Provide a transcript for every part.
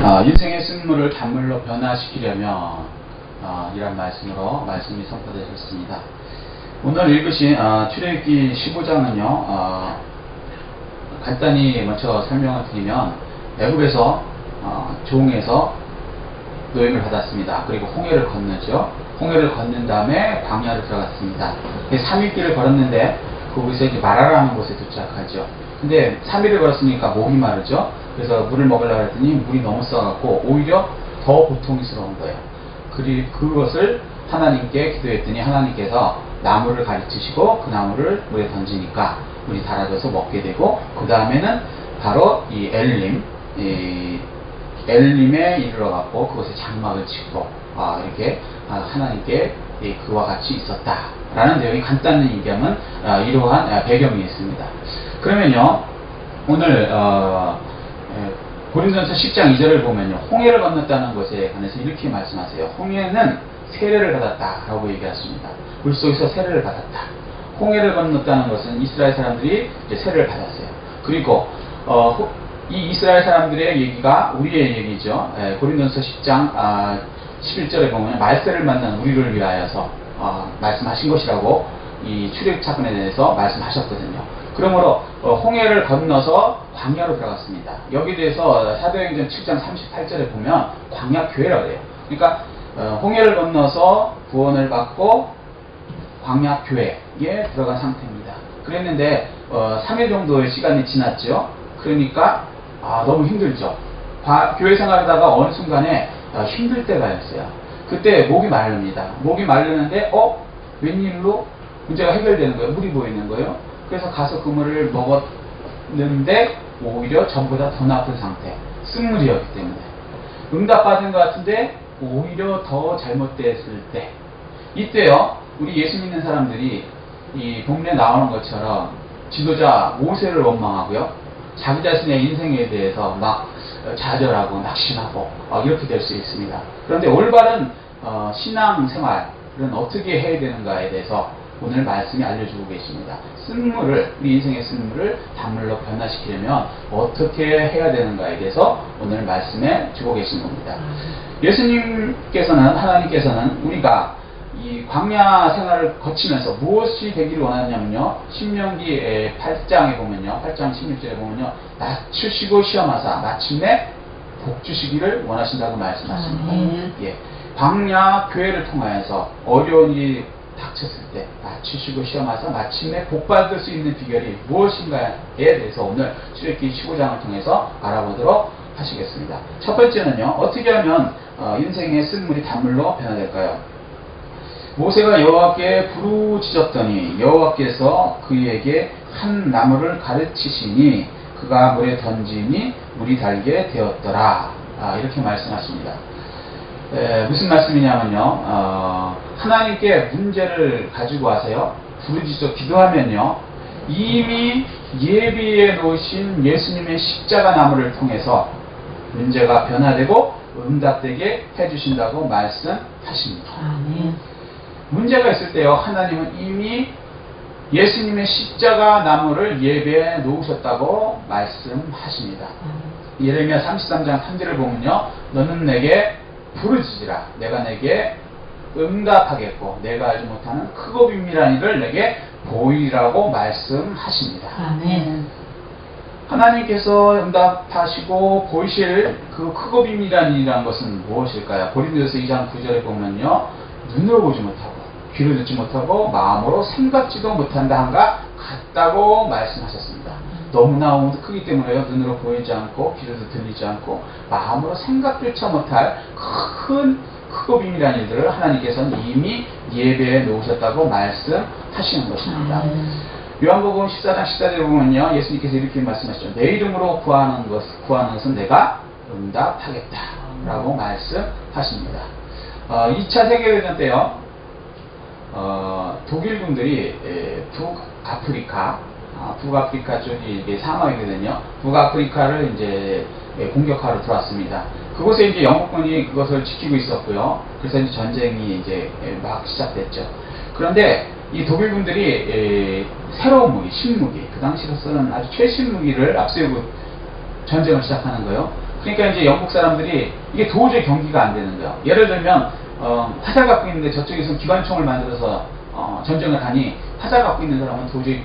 인생의 쓴물을 단물로 변화시키려면 이런 말씀으로 말씀이 선포되셨습니다. 오늘 읽으신 출애굽기 15장은요 간단히 먼저 설명을 드리면 애굽에서 종에서 노임을 받았습니다. 그리고 홍해를 건너죠. 홍해를 건넌 다음에 광야로 들어갔습니다. 3일길을 걸었는데 거기서 이제 마라라는 곳에 도착하죠. 근데 3일을 걸었으니까 목이 마르죠. 그래서 물을 먹으려고 했더니 물이 너무 써갖고 오히려 더 고통스러운 거예요. 그것을 하나님께 기도했더니 하나님께서 나무를 가르치시고 그 나무를 물에 던지니까 물이 달아져서 먹게 되고, 그 다음에는 바로 이 엘림에 이르러갖고 그것에 장막을 짓고 이렇게 하나님께 그와 같이 있었다라는 내용이 간단히 얘기하면 이러한 배경이 있습니다. 그러면요 오늘 고린도전서 10장 2절을 보면요 홍해를 건넜다는 것에 관해서 이렇게 말씀하세요. 홍해는 세례를 받았다라고 얘기하십니다. 물속에서 세례를 받았다. 홍해를 건넜다는 것은 이스라엘 사람들이 이제 세례를 받았어요. 그리고 이 이스라엘 사람들의 얘기가 우리의 얘기죠. 고린도전서 10장 11절에 보면 말세를 만난 우리를 위하여서 말씀하신 것이라고 이 출애굽사건에 대해서 말씀하셨거든요. 그러므로 홍해를 건너서 광야로 들어갔습니다. 여기에 대해서 사도행전 7장 38절에 보면 광야교회라고 해요. 그러니까 홍해를 건너서 구원을 받고 광야교회에 들어간 상태입니다. 그랬는데 3일 정도의 시간이 지났죠. 그러니까 너무 힘들죠. 교회 생활하다가 어느 순간에 힘들 때가 있어요. 그때 목이 마릅니다. 목이 마르는데 웬일로 문제가 해결되는 거예요. 물이 보이는 거예요. 그래서 가서 그 물을 먹었는데 오히려 전보다 더 나쁜 상태, 쓴물이었기 때문에 응답받은 것 같은데 오히려 더 잘못됐을 때, 이때요 우리 예수 믿는 사람들이 이 본문에 나오는 것처럼 지도자 모세를 원망하고요, 자기 자신의 인생에 대해서 막 좌절하고 낙심하고 이렇게 될 수 있습니다. 그런데 올바른 신앙생활은 어떻게 해야 되는가에 대해서 오늘 말씀이 알려주고 계십니다. 쓴물을, 우리 인생의 쓴물을 단물로 변화시키려면 어떻게 해야 되는가에 대해서 오늘 말씀해 주고 계신 겁니다. 예수님께서는, 하나님께서는 우리가 이 광야 생활을 거치면서 무엇이 되기를 원하냐면요, 신명기 8장에 보면요, 8장 16절에 보면요, 낮추시고 시험하사 마침내 복 주시기를 원하신다고 말씀하십니다. 광야 교회를 통하여서 어려운 일이 닥쳤을 때 낮추시고 시험하사 마침내 복 받을 수 있는 비결이 무엇인가에 대해서 오늘 출애굽기 15장을 통해서 알아보도록 하시겠습니다. 첫 번째는요, 어떻게 하면 인생의 쓴물이 단물로 변화될까요? 모세가 여호와께 부르짖었더니 여호와께서 그에게 한 나무를 가르치시니 그가 물에 던지니 물이 달게 되었더라. 이렇게 말씀하십니다. 무슨 말씀이냐면요, 하나님께 문제를 가지고 와서요 부르짖어 기도하면요 이미 예비해 놓으신 예수님의 십자가 나무를 통해서 문제가 변화되고 응답되게 해주신다고 말씀하십니다. 문제가 있을 때요 하나님은 이미 예수님의 십자가 나무를 예배해 놓으셨다고 말씀하십니다. 예레미야 33장 3절을 보면요, 너는 내게 부르짖으라, 내가 내게 응답하겠고 내가 알지 못하는 크고 비밀한 일을 내게 보이라고 말씀하십니다. 하나님께서 응답하시고 보이실 그 크고 비밀한 일이라는 것은 무엇일까요? 고린도전서 2장 9절에 보면요, 눈으로 보지 못하고 귀로 듣지 못하고 마음으로 생각지도 못한다 한가 같다고 말씀하셨습니다. 너무나 크기 때문에요, 눈으로 보이지 않고 귀로도 들리지 않고 마음으로 생각조차 못할 크고 비밀한 일들을 하나님께서는 이미 예배해 놓으셨다고 말씀하시는 것입니다. 요한복음 14장 14절에 보면요, 예수님께서 이렇게 말씀하시죠. 내 이름으로 구하는 것은 내가 응답하겠다 라고 말씀하십니다. 2차 세계대전 때요, 독일군들이 북아프리카 쪽이 이게 상하이거든요. 북아프리카를 이제 공격하러 들어왔습니다. 그곳에 이제 영국군이 그것을 지키고 있었고요. 그래서 이제 전쟁이 이제 막 시작됐죠. 그런데 이 독일군들이 새로운 무기, 신무기, 그 당시로서는 아주 최신 무기를 앞세우고 전쟁을 시작하는 거예요. 그러니까 이제 영국 사람들이 이게 도저히 경기가 안 되는 거예요. 예를 들면 화살 갖고 있는데 저쪽에서 기관총을 만들어서 전쟁을 하니 화살 갖고 있는 사람은 도저히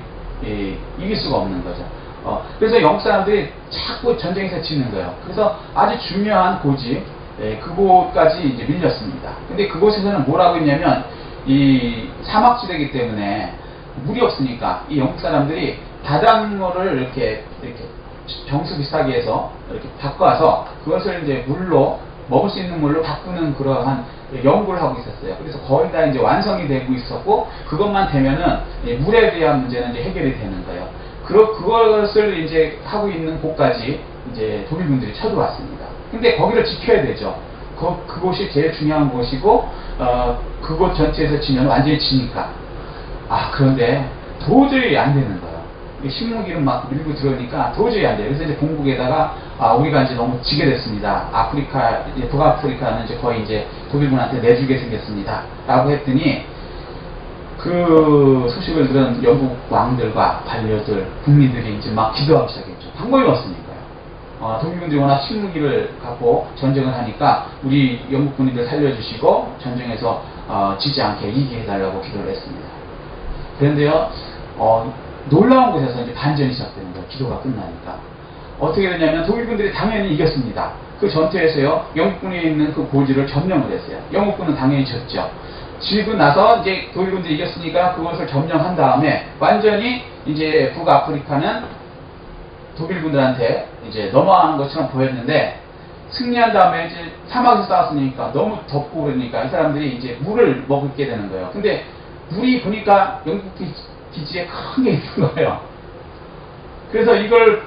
이길 수가 없는 거죠. 그래서 영국 사람들이 자꾸 전쟁에서 지는 거예요. 그래서 아주 중요한 고지, 그곳까지 이제 밀렸습니다. 근데 그곳에서는 뭐라고 했냐면, 이 사막지대이기 때문에 물이 없으니까 이 영국 사람들이 바닷물을 이렇게 정수 비슷하게 해서 이렇게 바꿔서 그것을 이제 물로, 먹을 수 있는 물로 바꾸는 그러한 연구를 하고 있었어요. 그래서 거의 다 이제 완성이 되고 있었고, 그것만 되면은 물에 대한 문제는 이제 해결이 되는 거예요. 그것을 이제 하고 있는 곳까지 이제 독일군들이 쳐들어왔습니다. 근데 거기를 지켜야 되죠. 그곳이 제일 중요한 곳이고, 그곳 전체에서 지면 완전히 지니까. 그런데 도저히 안 되는 거예요. 식무기를 막 밀고 들어오니까 도저히 안 돼요. 그래서 이제 본국에다가, 우리가 이제 너무 지게 됐습니다. 북아프리카는 이제 거의 이제 독일군한테 내주게 생겼습니다. 라고 했더니, 그 소식을 들은 영국 왕들과 반려들, 국민들이 이제 막 기도하기 시작했죠. 방법이 없으니까요. 독일군들이 워낙 식무기를 갖고 전쟁을 하니까 우리 영국 군인들 살려주시고 전쟁에서 지지 않게 이기게 해달라고 기도를 했습니다. 그런데요, 놀라운 곳에서 이제 반전이 시작되는 거예요. 기도가 끝나니까. 어떻게 되냐면 독일군들이 당연히 이겼습니다. 그 전투에서요, 영국군에 있는 그 고지를 점령을 했어요. 영국군은 당연히 졌죠. 지고 나서 이제 독일군들이 이겼으니까 그것을 점령한 다음에 완전히 이제 북아프리카는 독일군들한테 이제 넘어가는 것처럼 보였는데, 승리한 다음에 이제 사막에서 싸웠으니까 너무 덥고 그러니까 이 사람들이 이제 물을 먹게 되는 거예요. 근데 물이 보니까 영국 기지에 큰 게 있는 거예요. 그래서 이걸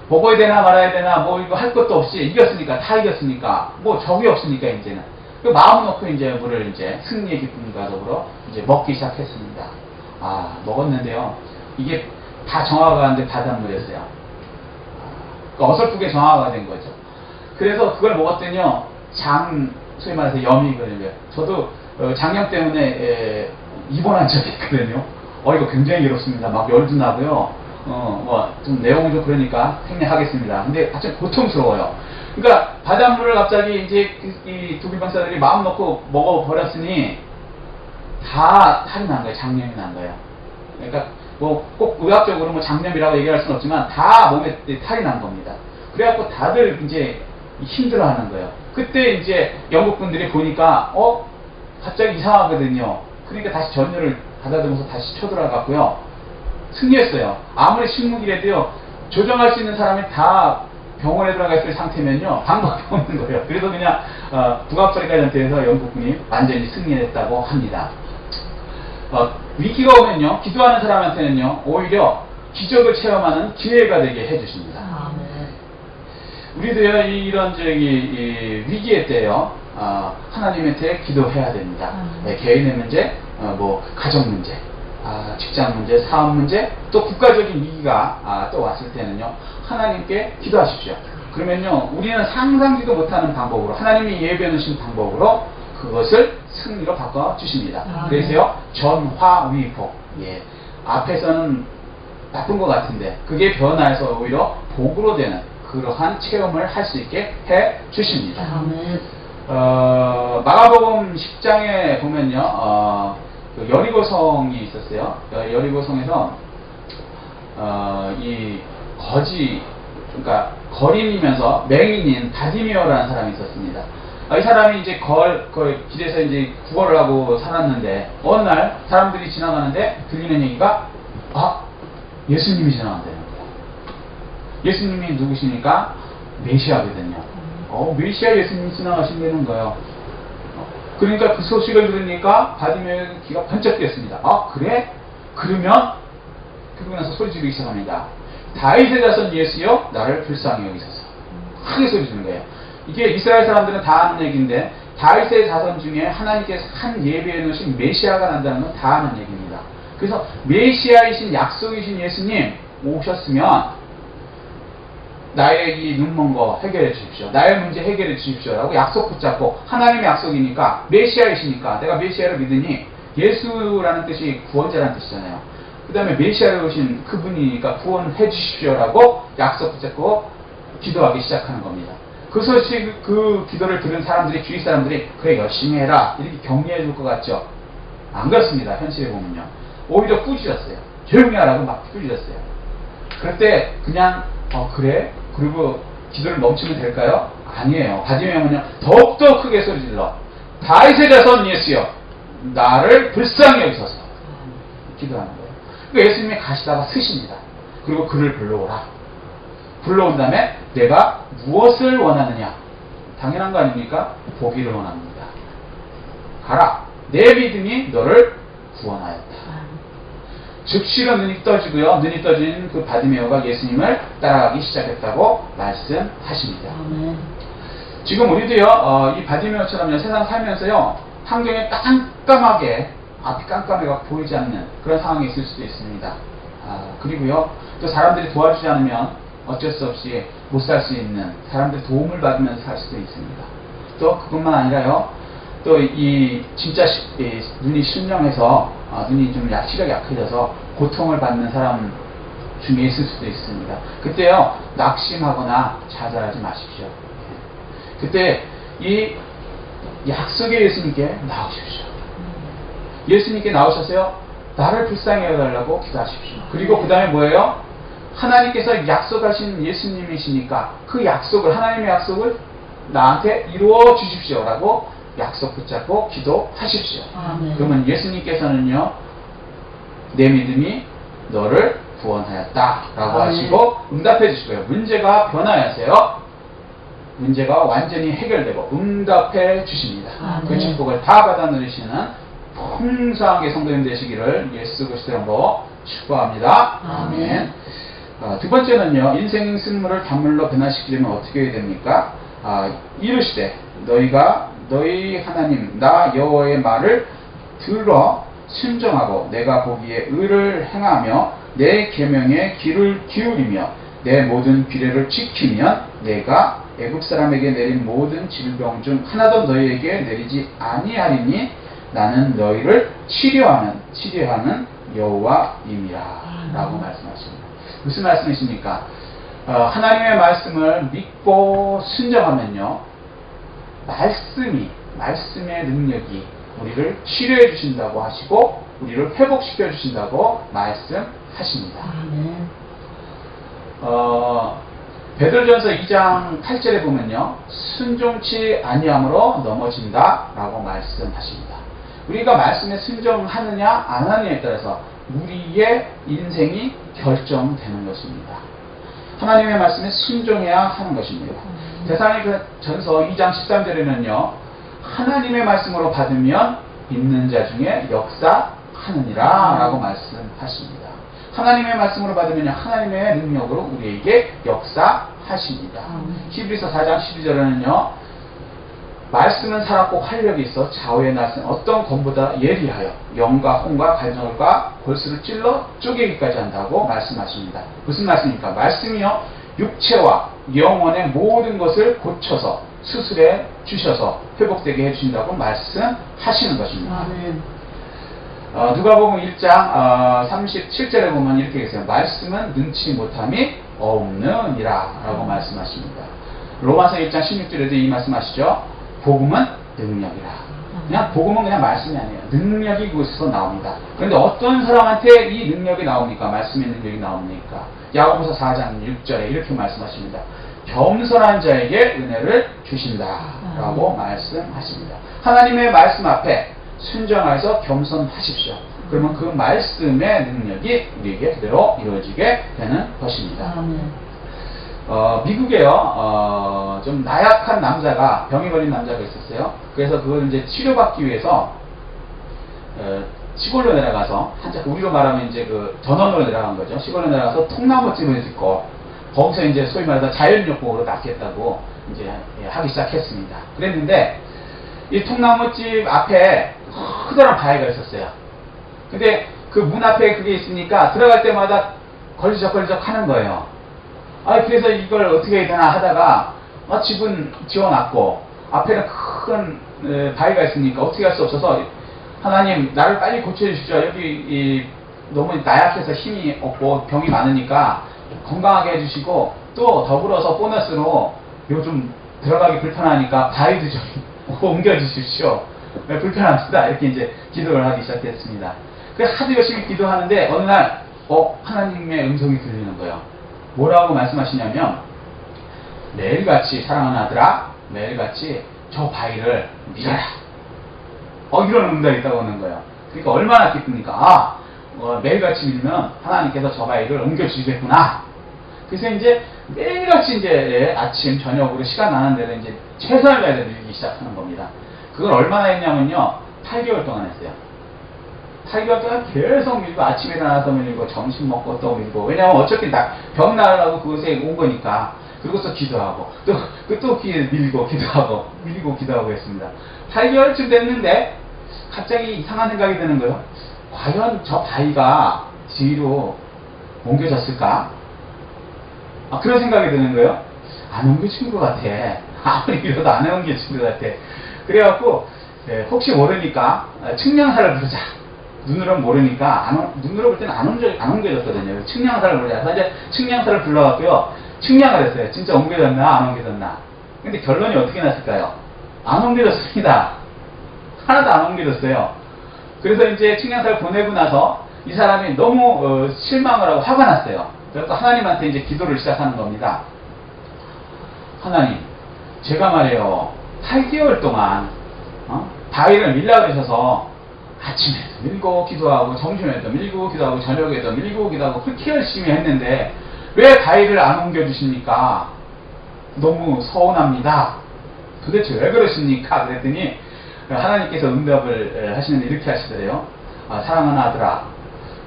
먹어야 되나 말아야 되나 뭐 이거 할 것도 없이 이겼으니까, 다 이겼으니까 뭐 적이 없으니까 이제는 그 마음 놓고 이제 물을 이제 승리의 기쁨과 더불어 이제 먹기 시작했습니다. 먹었는데요, 이게 다 정화가 가는데 바닷물이었어요. 그러니까 어설프게 정화가 된 거죠. 그래서 그걸 먹었더니요, 소위 말해서 염이 걸려요. 저도 장염 때문에 입원한 적이 있거든요. 이거 굉장히 괴롭습니다. 막 열도 나고요. 좀 내용이 좀 그러니까 생략하겠습니다. 근데 아주 고통스러워요. 그러니까 바닷물을 갑자기 이제 이 독일 박사들이 마음 놓고 먹어버렸으니 다 탈이 난 거예요. 장염이 난 거예요. 그러니까 뭐 꼭 의학적으로 뭐 장염이라고 얘기할 수는 없지만 다 몸에 탈이 난 겁니다. 그래갖고 다들 이제 힘들어하는 거예요. 그때 이제 영국분들이 보니까 갑자기 이상하거든요. 그러니까 다시 전열을 가다듬어서 다시 쳐들어갔고요. 승리했어요. 아무리 식무기라도요, 조정할 수 있는 사람이 다 병원에 들어가 있을 상태면요, 방법이 없는 거예요. 그래서 그냥 북아프리카 전투에서 영국군이 완전히 승리했다고 합니다. 위기가 오면요, 기도하는 사람한테는요, 오히려 기적을 체험하는 기회가 되게 해주십니다. 우리도요, 이런 위기의 때요, 하나님한테 기도해야 됩니다. 개인의 문제, 뭐 가정 문제, 직장 문제, 사업 문제, 또 국가적인 위기가 또 왔을 때는요, 하나님께 기도하십시오. 그러면요, 우리는 상상지도 못하는 방법으로, 하나님이 예비해 놓으신 방법으로 그것을 승리로 바꿔 주십니다. 그래서요, 전화위복. 앞에서는 나쁜 것 같은데 그게 변화해서 오히려 복으로 되는 그러한 체험을 할 수 있게 해 주십니다. 마가복음 10장에 보면요, 그 여리고성이 있었어요. 여리고성에서 이 그러니까 거린이면서 맹인인 바디메어라는 사람이 있었습니다. 이 사람이 이제 길에서 이제 구걸을 하고 살았는데, 어느 날 사람들이 지나가는데 들리는 얘기가, 예수님이 지나간다는 거예요. 예수님이 누구시니까? 메시아거든요. 메시아 예수님이 지나가신다는 거예요. 그러니까 그 소식을 들으니까 바디메어의 귀가 번쩍 뜨였습니다. 그래? 그러면 그러고 나서 소리 지르기 시작합니다. 다윗의 자손 예수여, 나를 불쌍히 여기소서. 크게 소리 지르는 거예요. 이게 이스라엘 사람들은 다 아는 얘기인데, 다윗의 자손 중에 하나님께서 한 예비해 놓으신 메시아가 난다는 건 다 아는 얘기입니다. 그래서 메시아이신 약속이신 예수님 오셨으면 나의 이 눈먼 거 해결해 주십시오. 나의 문제 해결해 주십시오. 라고 약속 붙잡고, 하나님의 약속이니까, 메시아이시니까 내가 메시아를 믿으니, 예수라는 뜻이 구원자라는 뜻이잖아요. 그 다음에 메시아를 오신 그분이니까 구원해 주십시오. 라고 약속 붙잡고 기도하기 시작하는 겁니다. 그 기도를 들은 사람들이, 주위 사람들이, 그래, 열심히 해라, 이렇게 격려해 줄 것 같죠? 안 그렇습니다. 현실에 보면요. 오히려 꾸짖었어요. 조용히 하라고 막 꾸짖었어요. 그럴 때 그냥, 그래? 그리고 기도를 멈추면 될까요? 아니에요. 바디메오는요, 더욱더 크게 소리질러, 다윗의 자손 예수여, 나를 불쌍히 여기소서, 기도하는 거예요. 그러니까 예수님이 가시다가 쓰십니다. 그리고 그를 불러오라. 불러온 다음에 내가 무엇을 원하느냐? 당연한 거 아닙니까? 보기를 원합니다. 가라. 내 믿음이 너를 구원하였다. 즉시로 눈이 떠지고요. 눈이 떠진 그 바디메오가 예수님을 따라가기 시작했다고 말씀하십니다. 지금 우리도요, 이 바디메오처럼요, 세상 살면서요, 환경에 깜깜하게, 앞이 깜깜해가 보이지 않는 그런 상황이 있을 수도 있습니다. 그리고요, 또 사람들이 도와주지 않으면 어쩔 수 없이 못 살 수 있는, 사람들의 도움을 받으면서 살 수도 있습니다. 또 그것만 아니라요, 또 진짜 눈이 실명해서, 눈이 좀 시력이 약해져서 고통을 받는 사람 중에 있을 수도 있습니다. 그때요, 낙심하거나 좌절하지 마십시오. 그때 이 약속의 예수님께 나오십시오. 예수님께 나오셔서요, 나를 불쌍히 여겨달라고 기도하십시오. 그리고 그 다음에 뭐예요? 하나님께서 약속하신 예수님이시니까 그 약속을, 하나님의 약속을 나한테 이루어 주십시오 라고 약속 붙잡고 기도하십시오. 그러면 예수님께서는요, 내 믿음이 너를 구원하였다 라고 하시고 응답해 주시고요, 문제가 변화하세요. 문제가 완전히 해결되고 응답해 주십니다. 그 축복을 다 받아 누리시는 풍성하게 성도님 되시기를 예수 그리스도로 축복합니다. 아멘. 두 번째는요, 인생 승물을 단물로 변화시키려면 어떻게 해야 됩니까? 이르시되 너희가 너희 하나님 나 여호와의 말을 들어 순종하고 내가 보기에 의를 행하며 내 계명에 귀를 기울이며 내 모든 규례를 지키면 내가 애국 사람에게 내린 모든 질병 중 하나도 너희에게 내리지 아니하리니 나는 너희를 치료하는 여호와임이라 라고 말씀하십니다. 무슨 말씀이십니까? 하나님의 말씀을 믿고 순종하면요, 말씀의 능력이 우리를 치료해 주신다고 하시고 우리를 회복시켜 주신다고 말씀하십니다. 베드로전서 2장 8절에 보면요, 순종치 아니함으로 넘어진다 라고 말씀하십니다. 우리가 말씀에 순종하느냐 안 하느냐에 따라서 우리의 인생이 결정되는 것입니다. 하나님의 말씀에 순종해야 하는 것입니다. 데살로니가전서 2장 13절에는요, 하나님의 말씀으로 받으면 믿는 자 중에 역사하느니라 라고 말씀하십니다. 하나님의 말씀으로 받으면 하나님의 능력으로 우리에게 역사하십니다. 히브리서 4장 12절에는요, 말씀은 살았고 활력이 있어 좌우의 낫은 어떤 검보다 예리하여 영과 혼과 간절과 골수를 찔러 쪼개기까지 한다고 말씀하십니다. 무슨 말씀입니까? 말씀이요, 육체와 영혼의 모든 것을 고쳐서 수술해 주셔서 회복되게 해주신다고 말씀하시는 것입니다. 누가복음 1장 37절에 보면 이렇게 계세요. 말씀은 능치 못함이 없느니라 라고 말씀하십니다. 로마서 1장 16절에도 이 말씀하시죠. 복음은 능력이라. 그냥 복음은 그냥 말씀이 아니에요. 능력이 그곳에서 나옵니다. 그런데 어떤 사람한테 이 능력이 나옵니까? 말씀의 능력이 나옵니까? 야고보서 4장 6절에 이렇게 말씀하십니다. 겸손한 자에게 은혜를 주신다 라고 말씀하십니다. 하나님의 말씀 앞에 순종하여서 겸손하십시오. 그러면 그 말씀의 능력이 우리에게 그대로 이루어지게 되는 것입니다. 미국에요, 좀 나약한 남자가, 병이 걸린 남자가 있었어요. 그래서 그걸 이제 치료받기 위해서, 시골로 내려가서, 우리로 말하면 이제 그 전원으로 내려간 거죠. 시골로 내려가서 통나무집을 짓고, 거기서 이제 소위 말해서 자연요법으로 낫겠다고 이제 하기 시작했습니다. 그랬는데, 이 통나무집 앞에 커다란 바위가 있었어요. 근데 그 문 앞에 그게 있으니까 들어갈 때마다 걸리적걸리적 하는 거예요. 그래서 이걸 어떻게 해야 되나 하다가, 집은 지어놨고, 앞에는 큰 바위가 있으니까 어떻게 할 수 없어서, 하나님, 나를 빨리 고쳐주십시오. 여기, 너무 나약해서 힘이 없고 병이 많으니까 건강하게 해주시고, 또 더불어서 보너스로 요즘 들어가기 불편하니까 바위도 좀 옮겨주십시오. 불편합니다. 이렇게 이제 기도를 하기 시작했습니다. 그래서 하도 열심히 기도하는데 어느 날 하나님의 음성이 들리는 거예요. 뭐라고 말씀하시냐면 매일같이 사랑하는 아들아, 매일같이 저 바위를 밀어라. 이런 응답이 있다고 하는 거예요. 그러니까 얼마나 기쁩니까? 매일같이 밀면 하나님께서 저 바위를 옮겨주시겠구나. 그래서 이제 매일같이 이제 아침, 저녁으로 시간 나는 대로 이제 최선을 다해서 밀기 시작하는 겁니다. 그걸 얼마나 했냐면요, 8개월 동안 했어요. 8개월 동안 계속 밀고, 아침에 일어나서 밀고, 점심 먹고 또 밀고, 왜냐면 어차피 병 나으라고 그곳에 온 거니까. 그리고서 기도하고, 또 밀고, 기도하고, 밀고, 기도하고 했습니다. 8개월쯤 됐는데, 갑자기 이상한 생각이 드는 거예요. 과연 저 바위가 뒤로 옮겨졌을까? 그런 생각이 드는 거예요. 안 옮겨진 것 같아. 아무리 밀어도 안 옮겨진 것 같아. 그래갖고, 혹시 모르니까, 측량사를 부르자. 눈으로는 모르니까, 눈으로 볼 때는 안 옮겨졌거든요. 측량사를 부르자. 그래서 이제 측량사를 불러갖고요. 측량을 했어요. 진짜 옮겨졌나, 안 옮겨졌나. 근데 결론이 어떻게 났을까요? 안 옮겨졌습니다. 하나도 안 옮겨졌어요. 그래서 이제 측량사를 보내고 나서 이 사람이 너무 실망을 하고 화가 났어요. 그래서 하나님한테 이제 기도를 시작하는 겁니다. 하나님, 제가 말이에요, 8개월 동안 바위를 밀라 그러셔서 아침에도 밀고 기도하고, 점심에도 밀고 기도하고, 저녁에도 밀고 기도하고, 그렇게 열심히 했는데 왜 바위를 안 옮겨주십니까? 너무 서운합니다. 도대체 왜 그러십니까? 그랬더니 하나님께서 응답을 하시는데 이렇게 하시더래요. 사랑하는 아들아,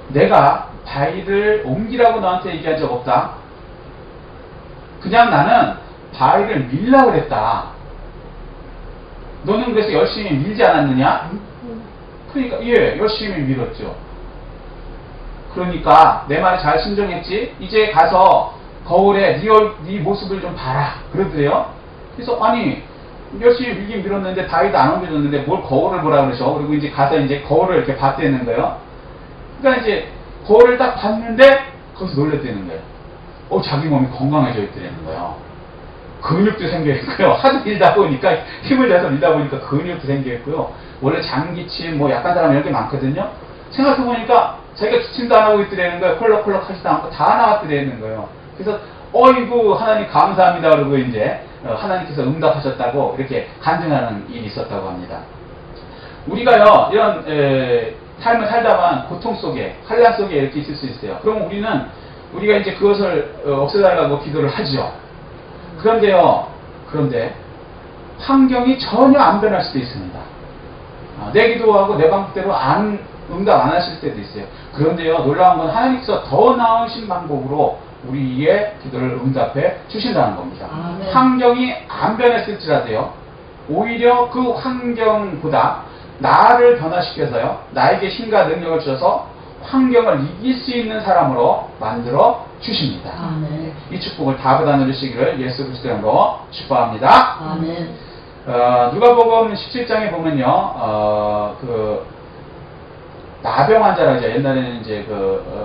내가 바위를 옮기라고 너한테 얘기한 적 없다. 그냥 나는 바위를 밀라고 그랬다. 너는 그래서 열심히 밀지 않았느냐? 그러니까 열심히 밀었죠. 그러니까 내 말에 잘 순종했지? 이제 가서 거울에 네 모습을 좀 봐라. 그러더래요. 그래서 아니, 열심히 밀긴 밀었는데 바위도 안 옮겨졌는데 뭘 거울을 보라 그러셔. 그리고 이제 가서 이제 거울을 이렇게 봤다는 거예요. 그러니까 이제 거울을 딱 봤는데 거기서 놀랬다는 거예요. 자기 몸이 건강해져 있다는 거예요. 근육도 생겨있고요. 하도 밀다 보니까, 힘을 내서 밀다 보니까 근육도 생겨있고요. 원래 장기침, 약간 사람 이렇게 많거든요. 생각해보니까 자기가 기침도 안 하고 있더라는 거예요. 콜록콜록 하지도 않고 다 나왔더라는 거예요. 그래서 어이구 하나님 감사합니다. 그러고 이제 하나님께서 응답하셨다고 이렇게 간증하는 일이 있었다고 합니다. 우리가요, 이런 삶을 살다만 고통 속에, 환난 속에 이렇게 있을 수 있어요. 그럼 우리가 이제 그것을 없애달라고 기도를 하죠. 그런데 환경이 전혀 안 변할 수도 있습니다. 내 기도하고 내 방법대로 응답 안 하실 때도 있어요. 그런데요, 놀라운 건 하나님께서 더 나으신 방법으로 우리의 기도를 응답해 주신다는 겁니다. 네. 환경이 안 변했을지라도요, 오히려 그 환경보다 나를 변화시켜서요, 나에게 힘과 능력을 주셔서 환경을 이길 수 있는 사람으로 만들어 주십니다. 아멘. 이 축복을 다 받아 누리시기를 예수 그리스도의 이름으로 축복합니다. 아멘. 누가복음 17장에 보면요, 나병 환자라고 하죠. 옛날에는 이제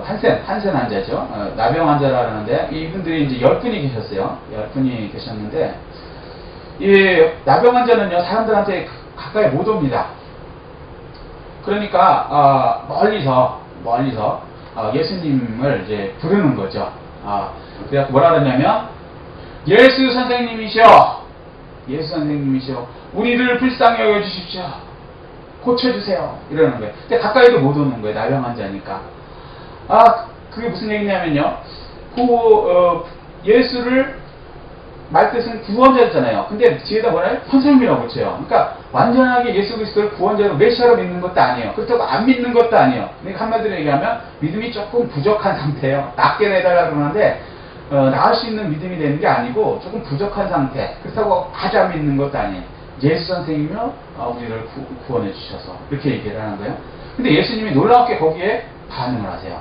한센 환자죠. 나병 환자라고 하는데, 이분들이 이제 10분이 계셨어요. 10분이 계셨는데, 이 나병 환자는요, 사람들한테 가까이 못 옵니다. 그러니까, 멀리서 예수님을 이제 부르는 거죠. 그래서 뭐라 그러냐면, 예수 선생님이시여, 우리를 불쌍히 여겨주십시오. 고쳐주세요. 이러는 거예요. 근데 가까이도 못 오는 거예요. 나병 환자니까. 그게 무슨 얘기냐면요. 예수를 말 뜻은 구원자잖아요. 근데 뒤에다 뭐라요? 선생님이라고 붙여요. 그러니까 완전하게 예수 그리스도를 구원자로 메시아로 믿는 것도 아니에요. 그렇다고 안 믿는 것도 아니에요. 그러니까 한마디로 얘기하면 믿음이 조금 부족한 상태예요. 낫게 내달라고 그러는데 나을 수 있는 믿음이 되는 게 아니고 조금 부족한 상태. 그렇다고 아주 안 믿는 것도 아니에요. 예수 선생님이요, 우리를 구원해 주셔서 이렇게 얘기를 하는 거예요. 근데 예수님이 놀랍게 거기에 반응을 하세요.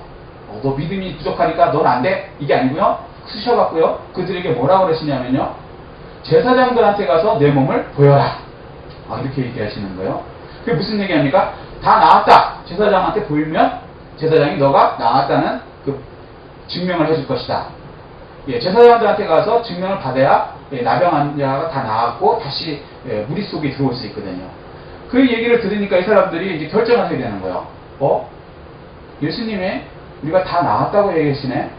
너 믿음이 부족하니까 넌 안 돼? 이게 아니고요, 쓰셔갖고요, 그들에게 뭐라고 그러시냐면요, 제사장들한테 가서 내 몸을 보여라. 이렇게 얘기하시는 거예요. 그게 무슨 얘기합니까? 다 나았다. 제사장한테 보이면 제사장이 너가 나았다는 그 증명을 해줄 것이다. 제사장들한테 가서 증명을 받아야 나병 환자가 다 나았고 다시 무리 속에 들어올 수 있거든요. 그 얘기를 들으니까 이 사람들이 이제 결정을 하게 되는 거예요. 예수님이 우리가 다 나았다고 얘기하시네.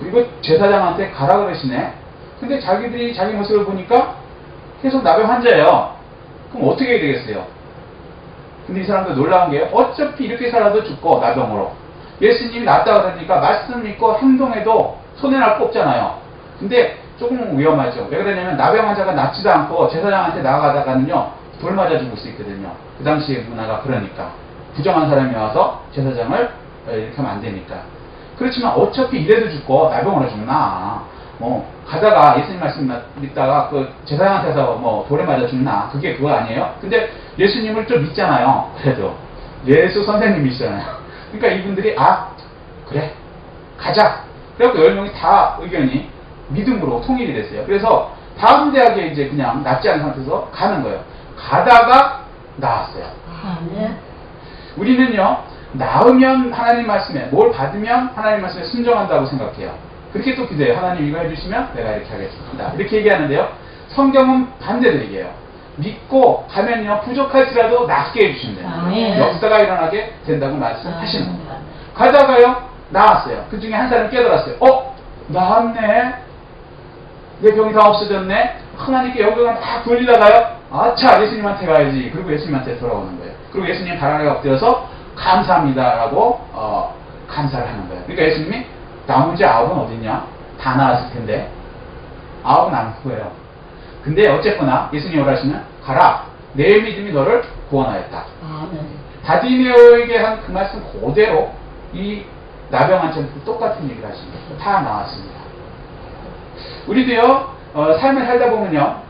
그리고 제사장한테 가라 그러시네. 근데 자기들이 자기 모습을 보니까 계속 나병 환자예요. 그럼 어떻게 해야 되겠어요? 근데 이 사람들 놀라운 게 어차피 이렇게 살아도 죽고 나병으로 예수님이 낫다 그러니까 말씀 믿고 행동해도 손해날 거 없잖아요. 근데 조금 위험하죠. 왜 그러냐면 나병 환자가 낫지도 않고 제사장한테 나가다가는요 돌 맞아 죽을 수 있거든요. 그 당시의 문화가 그러니까 부정한 사람이 와서 제사장을 이렇게 하면 안 되니까. 그렇지만 어차피 이래도 죽고 나병으로 죽나 가다가 예수님 말씀 믿다가 그 제사장한테서 돌에 맞아 죽나 그게 그거 아니에요? 근데 예수님을 좀 믿잖아요. 그래도 예수 선생님이시잖아요. 그러니까 이분들이 그래 가자. 그래갖고 10명이 다 의견이 믿음으로 통일이 됐어요. 그래서 다음 대학에 이제 그냥 낫지 않은 상태에서 가는 거예요. 가다가 나았어요. 우리는요 나으면 하나님 말씀에 뭘 받으면 하나님 말씀에 순종한다고 생각해요. 그렇게 또 기대해요. 하나님 이거 해주시면 내가 이렇게 하겠습니다. 이렇게 얘기하는데요. 성경은 반대로 얘기해요. 믿고 가면요 부족할지라도 낫게 해주신대요. 역사가 일어나게 된다고 말씀하시는 겁니다. 가다가요 나았어요. 그 중에 한 사람이 깨달았어요. 나았네. 내 병이 다 없어졌네. 하나님께 영광을 막 돌리다가요 아차 예수님한테 가야지. 그리고 예수님한테 돌아오는 거예요. 그리고 예수님 발 아래 엎드려서 감사합니다라고 감사를 하는 거예요. 그러니까 예수님이 나머지 9은 어딨냐? 다 나았을 텐데 9은 안 구해요. 근데 어쨌거나 예수님이 오라시면 가라. 내 믿음이 너를 구원하였다. 바디메오에게 한 그 말씀 그대로 이 나병 환자는 똑같은 얘기를 하십니다. 다 나왔습니다. 우리도요 삶을 살다 보면요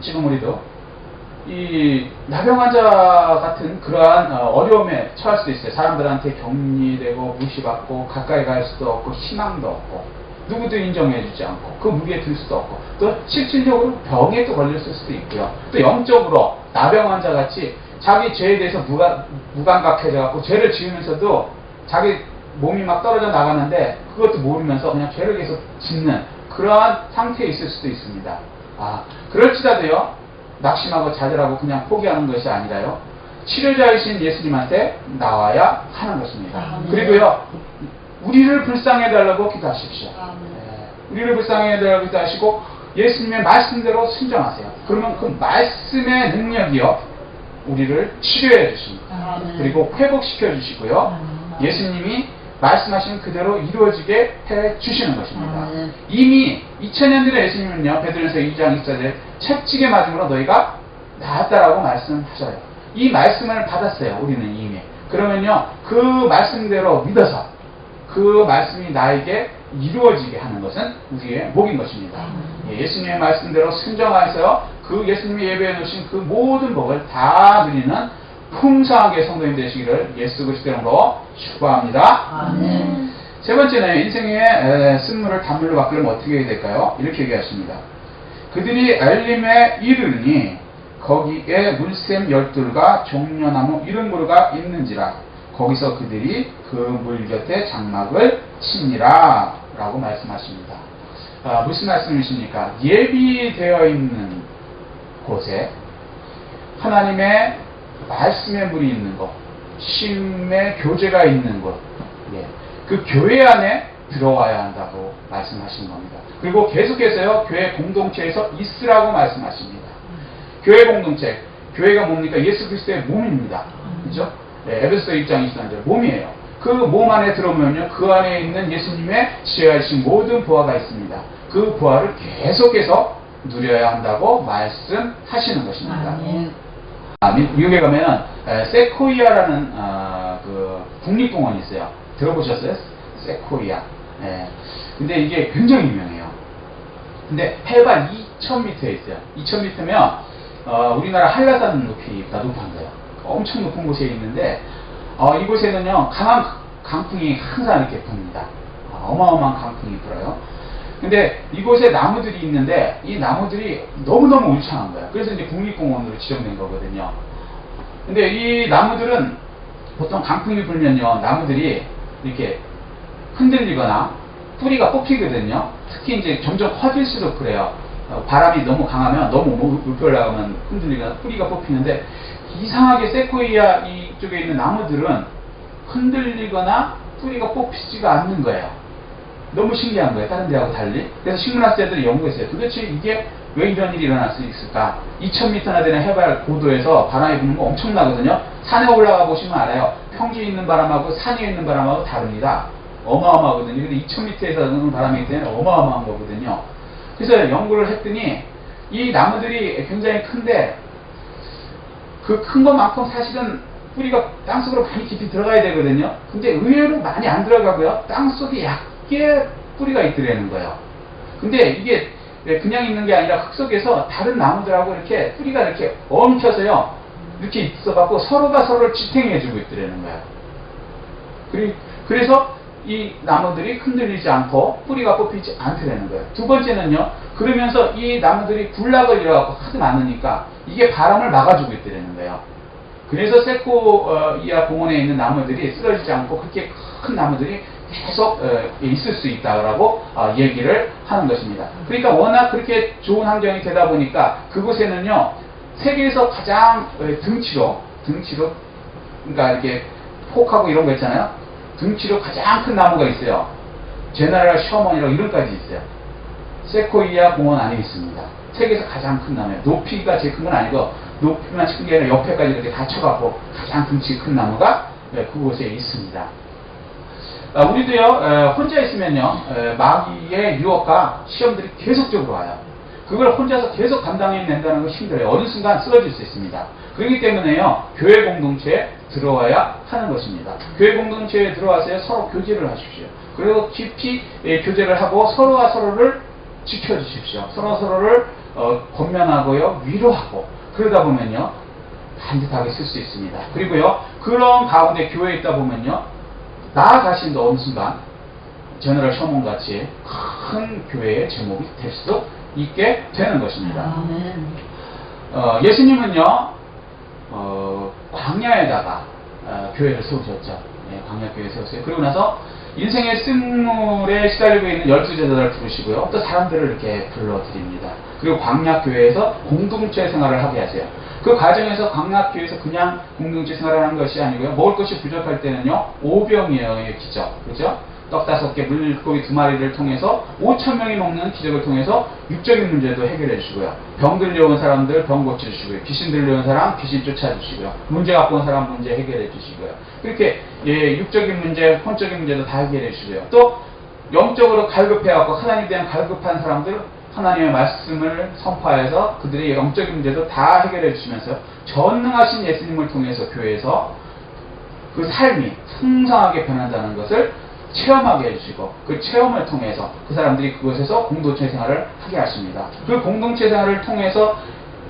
지금 우리도 이 나병 환자 같은 그러한 어려움에 처할 수도 있어요. 사람들한테 격리되고 무시받고 가까이 갈 수도 없고 희망도 없고 누구도 인정해주지 않고 그 무리에 들 수도 없고 또 실질적으로 병에 또 걸렸을 수도 있고요. 또 영적으로 나병 환자 같이 자기 죄에 대해서 무감각해져 갖고 죄를 지으면서도 자기 몸이 막 떨어져 나가는데 그것도 모르면서 그냥 죄를 계속 짓는 그러한 상태에 있을 수도 있습니다. 그럴지라도요 낙심하고 좌절하고 그냥 포기하는 것이 아니라요 치료자이신 예수님한테 나와야 하는 것입니다. 그리고요 우리를 불쌍히 해달라고 기도하십시오. 우리를 불쌍히 해달라고 기도하시고 예수님의 말씀대로 순종하세요. 그러면 그 말씀의 능력이요 우리를 치료해 주십니다. 그리고 회복시켜 주시고요 예수님이 말씀하신 그대로 이루어지게 해 주시는 것입니다. 이미 2000년 전에 예수님은요 베드로전서 2장 24절에 채찍에 맞음으로 너희가 나았다라고 말씀하셔요. 이 말씀을 받았어요. 우리는 이미. 그러면요 그 말씀대로 믿어서 그 말씀이 나에게 이루어지게 하는 것은 우리의 목인 것입니다. 예수님의 말씀대로 순종하여서 그 예수님이 예배해 놓으신 그 모든 복을 다 누리는 풍성하게 성도님 되시기를 예수 그리스도 이름으로 축복합니다. 세 번째는 인생의 쓴물을 단물로 바꾸려면 어떻게 해야 될까요? 이렇게 얘기하십니다. 그들이 엘림에 이르니 거기에 물샘 12가 종려나무 70그루가 있는지라 거기서 그들이 그 물 곁에 장막을 치니라 라고 말씀하십니다. 무슨 말씀이십니까? 예비되어 있는 곳에 하나님의 말씀의 물이 있는 곳, 쉼의 교제가 있는 곳, 그 교회 안에 들어와야 한다고 말씀하신 겁니다. 그리고 계속해서요 교회 공동체에서 있으라고 말씀하십니다. 교회 공동체, 교회가 뭡니까? 예수 그리스도의 몸입니다. 그죠? 에베소서 1장 23절 몸이에요. 그 몸 안에 들어오면요 그 안에 있는 예수님의 지혜하신 모든 부하가 있습니다. 그 부하를 계속해서 누려야 한다고 말씀하시는 것입니다. 미국에 가면은 세코이아라는 그 국립공원이 있어요. 들어보셨어요? 세코이아. 근데 이게 굉장히 유명해요. 근데 해발 2000m에 있어요. 2000m면 우리나라 한라산 높이보다 높은 거예요. 엄청 높은 곳에 있는데 이곳에는요 강한 강풍이 항상 이렇게 붑니다. 어마어마한 강풍이 불어요. 근데 이곳에 나무들이 있는데 이 나무들이 너무너무 울창한 거예요. 그래서 이제 국립공원으로 지정된 거거든요. 근데 이 나무들은 보통 강풍이 불면요 나무들이 이렇게 흔들리거나 뿌리가 뽑히거든요. 특히 이제 점점 커질수록 그래요. 바람이 너무 강하면 너무 높이 올라가면 흔들리거나 뿌리가 뽑히는데 이상하게 세코이아 이쪽에 있는 나무들은 흔들리거나 뿌리가 뽑히지가 않는 거예요. 너무 신기한 거예요. 다른 데하고 달리. 그래서 식물학자들이 연구했어요. 도대체 이게 왜 이런 일이 일어날 수 있을까? 2000m나 되는 해발 고도에서 바람이 부는 거 엄청나거든요. 산에 올라가 보시면 알아요. 평지에 있는 바람하고 산에 있는 바람하고 다릅니다. 어마어마하거든요. 근데 2000m에서 오는 바람이기 때문에 어마어마한 거거든요. 그래서 연구를 했더니 이 나무들이 굉장히 큰데 그 큰 것만큼 사실은 뿌리가 땅속으로 많이 깊이 들어가야 되거든요. 근데 의외로 많이 안 들어가고요. 땅속에 얇게 뿌리가 있더라는 거예요. 근데 이게 그냥 있는 게 아니라 흙 속에서 다른 나무들하고 이렇게 뿌리가 이렇게 엉켜서요. 이렇게 있어갖고 서로가 서로를 지탱해주고 있더라는 거예요. 그래서 이 나무들이 흔들리지 않고 뿌리가 뽑히지 않더라는 거예요. 두 번째는요. 그러면서 이 나무들이 군락을 이뤄갖고 하도 많으니까 이게 바람을 막아주고 있더라는 거예요. 그래서 세코이아 공원에 있는 나무들이 쓰러지지 않고 그렇게 큰 나무들이 계속 있을 수 있다라고 얘기를 하는 것입니다. 그러니까 워낙 그렇게 좋은 환경이 되다 보니까 그곳에는요. 세계에서 가장 등치로 그러니까 이렇게 폭하고 이런 거 있잖아요. 등치로 가장 큰 나무가 있어요. 제너럴 셔먼이라고 이름까지 있어요. 세코이아 공원 안에 있습니다. 세계에서 가장 큰 나무예요. 높이가 제일 큰 건 아니고 높이만 큰 게 아니라 옆에까지 이렇게 닫혀갖고 가장 등치 큰 나무가 그곳에 있습니다. 우리도요 혼자 있으면요 마귀의 유혹과 시험들이 계속적으로 와요. 그걸 혼자서 계속 감당해낸다는 건 힘들어요. 어느 순간 쓰러질 수 있습니다. 그렇기 때문에요 교회 공동체에 들어와야 하는 것입니다. 교회 공동체에 들어와서 서로 교제를 하십시오. 그리고 깊이 교제를 하고 서로가 서로를 지켜주십시오. 서로를 권면하고요 위로하고 그러다 보면요 반듯하게 쓸 수 있습니다. 그리고요 그런 가운데 교회에 있다 보면요 나 자신도 어느 순간 제너럴 셔먼 같이 큰 교회의 제목이 될 수도 있게 되는 것입니다. 예수님은요 광야에다가 교회를 세우셨죠. 광야교회 세웠어요. 그리고 나서 인생의 쓴물에 시달리고 있는 12제자들을 부르시고요. 또 사람들을 이렇게 불러드립니다. 그리고 광야교회에서 공동체 생활을 하게 하세요. 그 과정에서 광야교회에서 그냥 공동체 생활을 하는 것이 아니고요. 먹을 것이 부족할 때는요. 오병이어의 기적, 그죠? 떡 5개, 물고기 2마리를 통해서 5,000명이 먹는 기적을 통해서 육적인 문제도 해결해 주시고요. 병 들려온 사람들 병 고쳐주시고요. 귀신 들려온 사람 귀신 쫓아주시고요. 문제 갖고 온 사람 문제 해결해 주시고요. 그렇게 육적인 문제, 혼적인 문제도 다 해결해 주시고요. 또 영적으로 갈급해갖고 하나님에 대한 갈급한 사람들 하나님의 말씀을 선포해서 그들의 영적인 문제도 다 해결해 주시면서 전능하신 예수님을 통해서 교회에서 그 삶이 풍성하게 변한다는 것을 체험하게 해주시고 그 체험을 통해서 그 사람들이 그곳에서 공동체 생활을 하게 하십니다. 그 공동체 생활을 통해서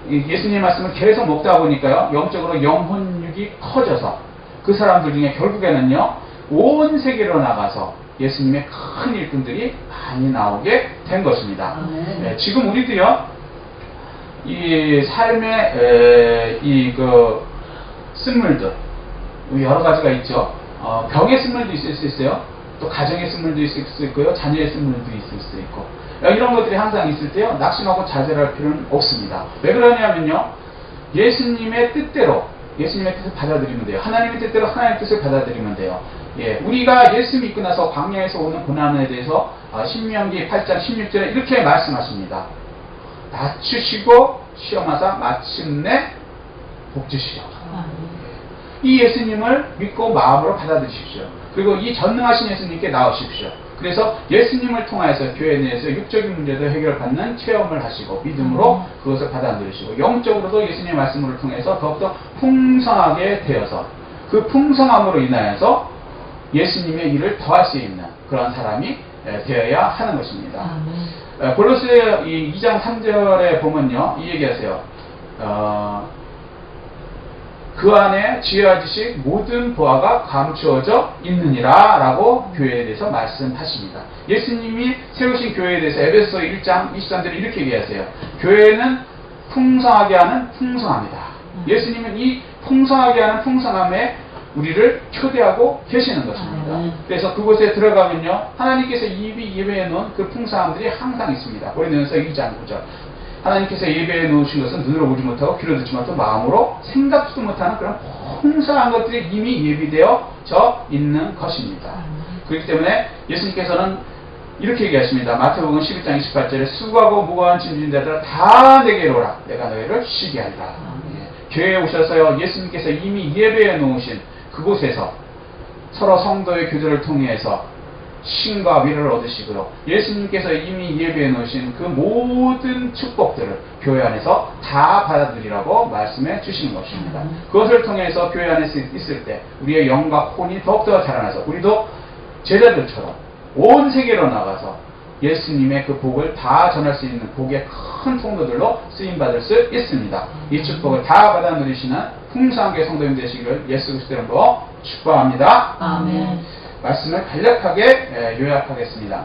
예수님의 말씀을 계속 먹다 보니까요 영적으로 영혼육이 커져서 그 사람들 중에 결국에는요 온 세계로 나가서 예수님의 큰 일꾼들이 많이 나오게 된 것입니다. 지금 우리도요 이 삶의 그 쓴물들 여러 가지가 있죠. 병의 쓴물도 있을 수 있어요. 또 가정의 쓴물도 있을 수 있고요. 자녀의 쓴물도 있을 수 있고 이런 것들이 항상 있을 때요. 낙심하고 좌절할 필요는 없습니다. 왜 그러냐면요. 예수님의 뜻대로 예수님의 뜻을 받아들이면 돼요. 하나님의 뜻대로 하나님의 뜻을 받아들이면 돼요. 우리가 예수 믿고 나서 광야에서 오는 고난에 대해서 신명기 8장 16절에 이렇게 말씀하십니다. 낮추시고 시험하사 마침내 복주시려. 이 예수님을 믿고 마음으로 받아들이십시오. 그리고 이 전능하신 예수님께 나오십시오. 그래서 예수님을 통해서 교회 내에서 육적인 문제도 해결받는 체험을 하시고 믿음으로 그것을 받아들이시고 영적으로도 예수님의 말씀을 통해서 더욱더 풍성하게 되어서 그 풍성함으로 인하여서 예수님의 일을 더할 수 있는 그런 사람이 되어야 하는 것입니다. 골로새 2장 3절에 보면요 이 얘기하세요. 그 안에 지혜와 지식 모든 보화가 감추어져 있느니라 라고 교회에 대해서 말씀하십니다. 예수님이 세우신 교회에 대해서 에베소서 1장 23절에 이렇게 얘기하세요. 교회는 풍성하게 하는 풍성함이다. 예수님은 이 풍성하게 하는 풍성함에 우리를 초대하고 계시는 것입니다. 그래서 그곳에 들어가면요 하나님께서 이미 예배해 놓은 그 풍성함들이 항상 있습니다. 고린도전서 2장 9절 하나님께서 예배해 놓으신 것은 눈으로 보지 못하고 귀로 듣지 못하고 마음으로 생각지도 못하는 그런 풍성한 것들이 이미 예비되어져 있는 것입니다. 그렇기 때문에 예수님께서는 이렇게 얘기하십니다. 마태복음 12장 28절에 수고하고 무거운 짐진 자들아 다 내게로 오라. 내가 너희를 쉬게 하리라. 교회에 오셔서요, 예수님께서 이미 예배해 놓으신 그곳에서 서로 성도의 교제를 통해서 신과 위로를 얻으시도록 예수님께서 이미 예배해 놓으신 그 모든 축복들을 교회 안에서 다 받아들이라고 말씀해 주시는 것입니다. 그것을 통해서 교회 안에 있을 때 우리의 영과 혼이 더욱더 자라나서 우리도 제자들처럼 온 세계로 나가서 예수님의 그 복을 다 전할 수 있는 복의 큰 통로들로 쓰임받을 수 있습니다. 이 축복을 다 받아 누리시는 풍성한 교회 성도님 되시기를 예수 그리스도 이름으로 축복합니다. 아멘. 말씀을 간략하게 요약하겠습니다.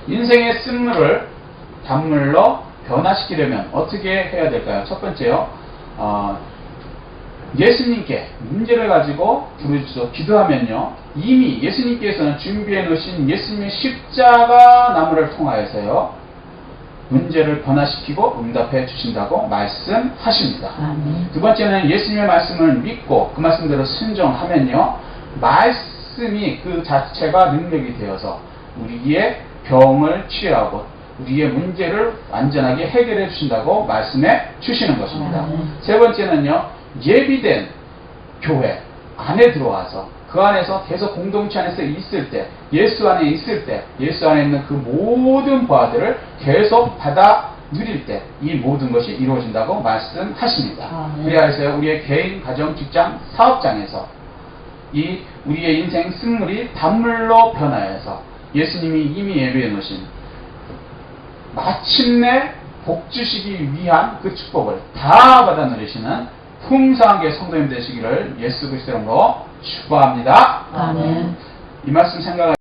인생의 쓴물을 단물로 변화시키려면 어떻게 해야 될까요? 첫 번째요. 예수님께 문제를 가지고 부르짖어 기도하면요, 이미 예수님께서는 준비해 놓으신 예수님의 십자가 나무를 통하여서요 문제를 변화시키고 응답해 주신다고 말씀하십니다. 두 번째는 예수님의 말씀을 믿고 그 말씀대로 순종하면요, 말씀이 그 자체가 능력이 되어서 우리의 병을 치유하고 우리의 문제를 완전하게 해결해 주신다고 말씀해 주시는 것입니다. 세 번째는요, 예비된 교회 안에 들어와서 그 안에서 계속 공동체 안에서 있을 때, 예수 안에 있을 때, 예수 안에 있는 그 모든 바들을 계속 받아 누릴 때 이 모든 것이 이루어진다고 말씀하십니다. 그래서 우리의 개인, 가정, 직장, 사업장에서 이 우리의 인생 쓴물이 단물로 변화해서 예수님이 이미 예배해 놓으신 마침내 복 주시기 위한 그 축복을 다 받아 누리시는 풍성한 교회 성도님 되시기를 예수 그리스도 이름으로 축복합니다. 아멘. 이 말씀 생각하시고